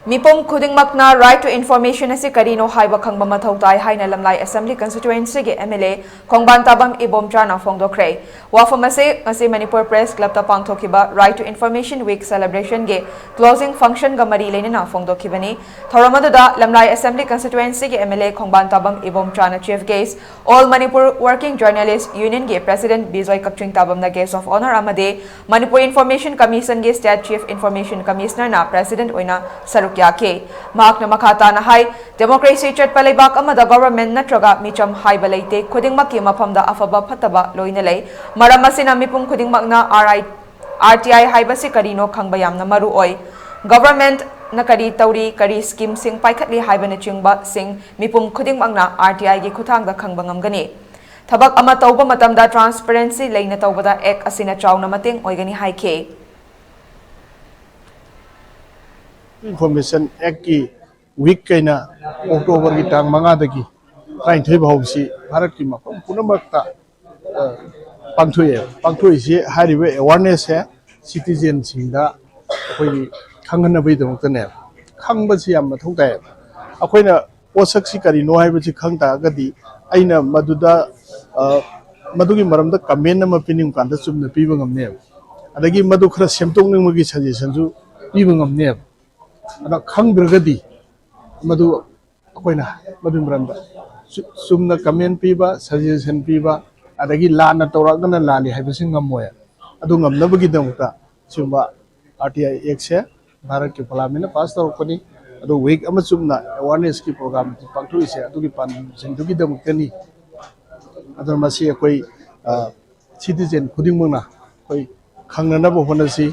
Mipum khudingmakna right to information asi karino haiba khangba mathou tai haina lamlai assembly constituency ge MLA khongban tabam Ibomchana phongdokre wafam ase ngasi Manipur press club ta pangthokiba right to information week celebration ge closing function ga mari lenina phongdokhibani thoramadada lamlai assembly constituency ge MLA khongban tabam Ibomchana chief guest all Manipur working journalists union ge president Bijoy Kapching tabam na guest of honor amade Manipur information commission ge state chief information commissioner na president oina saruk Yake, Mark Namakata na hai, democracy chat palibak amada government na traga micham haiba leite, khudingmakki mapamda afaba pataba loinalay, maramasina Mipum khudingmakna RTI haiba si karino khangba yamna maru oy. Government na kari tauri kari scheme sing paikatli haiba na chingba sing Mipum khudingmakna RTI gi khutangda khangba ngamgani. Thabak ama tawba matamda transparency leina tawbada ek asina chawna mating oygani haike. Information Act की week के ना October की टांग मंगा दगी time थे बहुत सी भारत की मपम पुनः मकता पंक्चुए से हर वे awareness है citizen सिंधा कोई खंगन भी तो मुक्तने खंग बसी हम मथुंता है अकोई ना पोषक सी करी नो है बसी खंगता गदी आई ना मधु की मरम तक कमेंट नम पिनिंग कांदा चुप न पीबंगमने अदगी मधु खरा सेमतोंग नंग मगी सजेशन जो पीबंगमने अना खंगद्रगदी मधु अकोइना मधु मरंदा सुमना कमेंट पीबा सजेशन पीबा अदगी लाना तौरागना लाली हाइबसिंग ngमोय अदु ngमनबगी दमुता सुमबा आरटीआई एक्ट से भारत के पार्लियामेंट ने पास तौरकनी अदु वीक अमा सुमना अवेयरनेस की प्रोग्राम पांगथुइ से अदुगी पान सिंदुगी दमुतनी अदु मसी अकोइ सिटीजन खुदिंगमना कोइ खंगनबो होनसी